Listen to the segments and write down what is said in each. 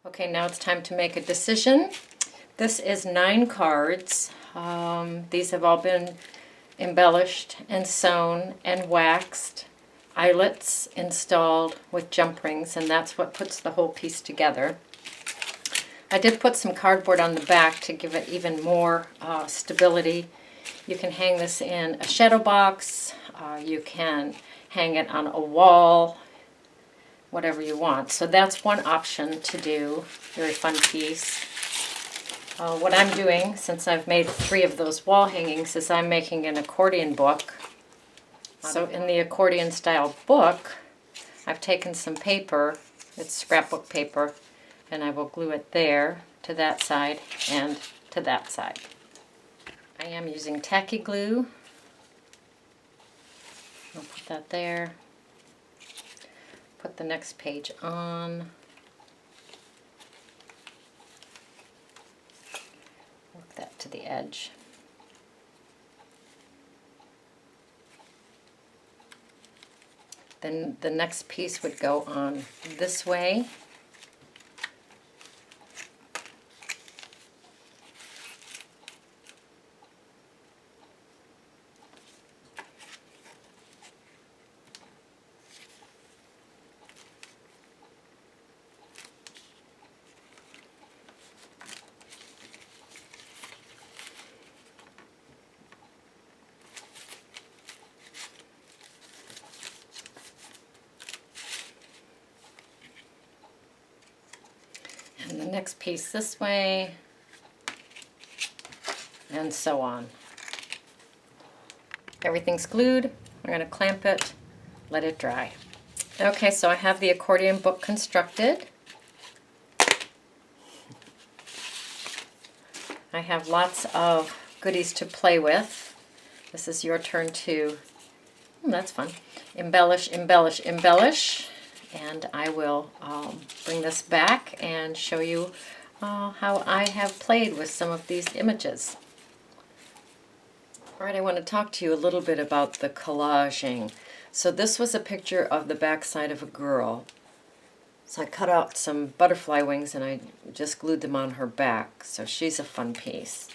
Okay, now it's time to make a decision. This is 9 cards. These have all been embellished and sewn and waxed. Eyelets installed with jump rings, and that's what puts the whole piece together. I did put some cardboard on the back to give it even more stability. You can hang this in a shadow box. You can hang it on a wall, whatever you want. So that's one option to do. Very fun piece. What I'm doing, since I've made 3 of those wall hangings, is I'm making an accordion book. So in the accordion style book, I've taken some paper, it's scrapbook paper, and I will glue it there to that side and to that side. I am using tacky glue. I'll put that there. Put the next page on. Work that to the edge. Then the next piece would go on this way. And the next piece this way, and so on. Everything's glued. I'm going to clamp it, let it dry. Okay, so I have the accordion book constructed. I have lots of goodies to play with. This is your turn to, that's fun, embellish, embellish, embellish. And I will bring this back and show you how I have played with some of these images. All right, I want to talk to you a little bit about the collaging. So this was a picture of the backside of a girl. So I cut out some butterfly wings and I just glued them on her back. So she's a fun piece.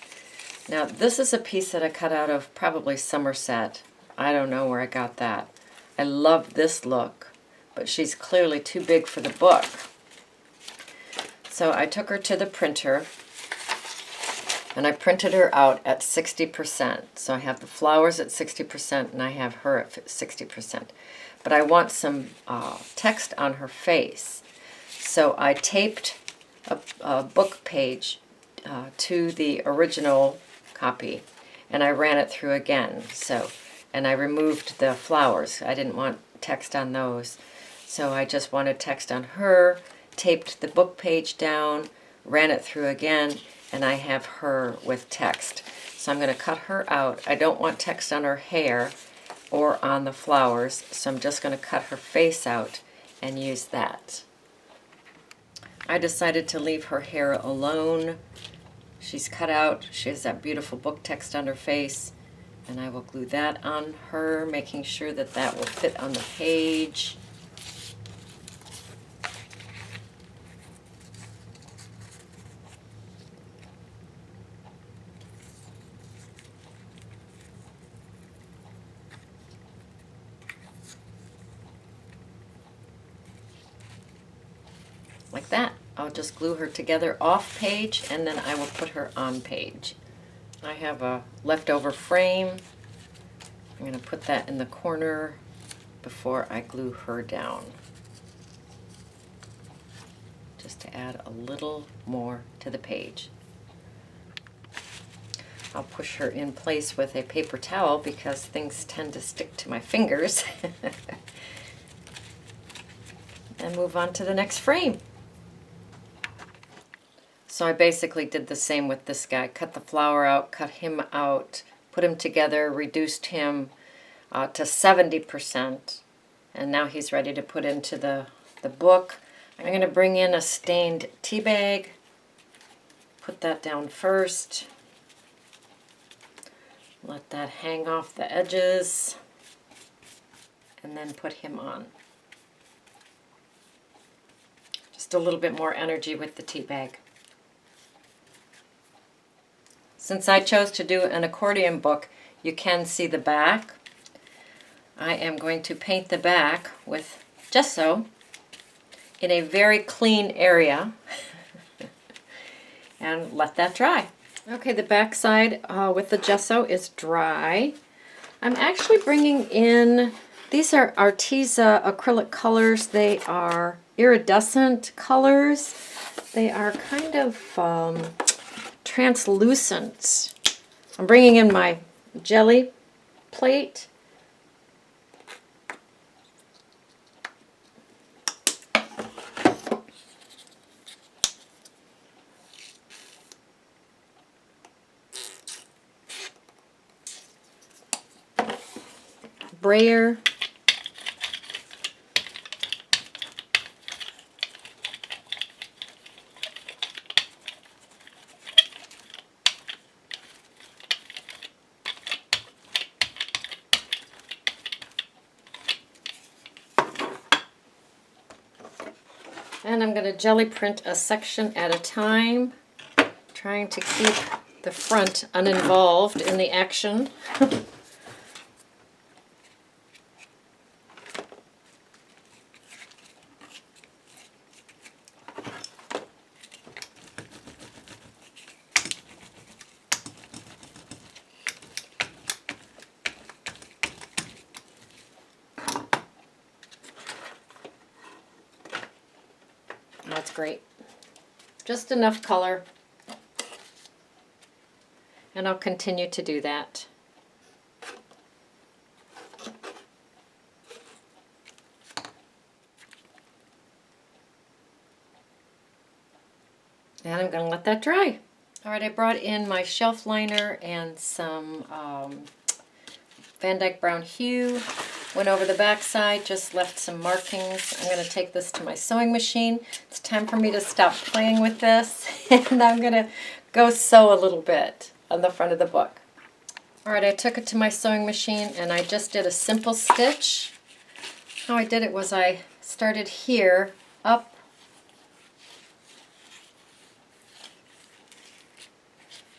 Now this is a piece that I cut out of probably Somerset. I don't know where I got that. I love this look, but she's clearly too big for the book. So I took her to the printer and I printed her out at 60%. So I have the flowers at 60% and I have her at 60%. But I want some text on her face. So I taped a book page to the original copy and I ran it through again. And I removed the flowers. I didn't want text on those. So I just wanted text on her, taped the book page down, ran it through again, and I have her with text. So I'm going to cut her out. I don't want text on her hair or on the flowers, so I'm just going to cut her face out and use that. I decided to leave her hair alone. She's cut out. She has that beautiful book text on her face, and I will glue that on her, making sure that that will fit on the page. Like that. I'll just glue her together off page and then I will put her on page. I have a leftover frame. I'm going to put that in the corner before I glue her down. Just to add a little more to the page. I'll push her in place with a paper towel because things tend to stick to my fingers. And move on to the next frame. So I basically did the same with this guy. Cut the flower out, cut him out, put him together, reduced him to 70%. And now he's ready to put into the book. I'm going to bring in a stained tea bag. Put that down first. Let that hang off the edges. And then put him on. just a little bit more energy with the tea bag. Since I chose to do an accordion book, you can see the back. I am going to paint the back with gesso in a very clean area and let that dry. Okay, the back side with the gesso is dry. I'm actually bringing in, these are Arteza acrylic colors. They are iridescent colors. They are kind of translucent. I'm bringing in my jelly plate. Brayer. And I'm going to jelly print a section at a time, trying to keep the front uninvolved in the action. That's great. Just enough color. And I'll continue to do that. And I'm going to let that dry. All right, I brought in my shelf liner and some Van Dyke Brown Hue. Went over the back side, just left some markings. I'm going to take this to my sewing machine. It's time for me to stop playing with this, and I'm going to go sew a little bit on the front of the book. All right, I took it to my sewing machine, and I just did a simple stitch. How I did it was I started here, up,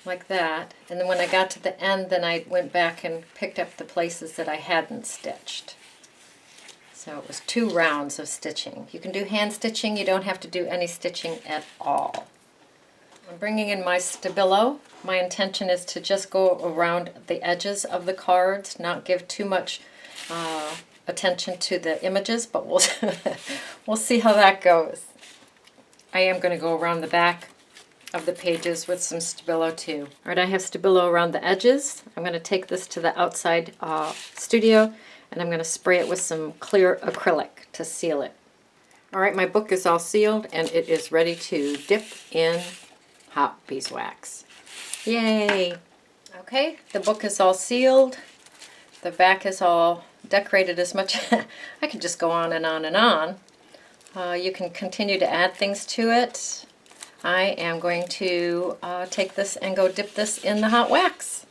like that, and then when I got to the end, then I went back and picked up the places that I hadn't stitched. So it was 2 rounds of stitching. You can do hand stitching, you don't have to do any stitching at all. I'm bringing in my Stabilo. My intention is to just go around the edges of the cards, not give too much attention to the images, but we'll see how that goes. I am going to go around the back of the pages with some Stabilo too. All right, I have Stabilo around the edges. I'm going to take this to the outside studio, and I'm going to spray it with some clear acrylic to seal it. All right, my book is all sealed, and it is ready to dip in hot beeswax. Yay! Okay, the book is all sealed. The back is all decorated as much. I could just go on and on and on. You can continue to add things to it. I am going to take this and go dip this in the hot wax.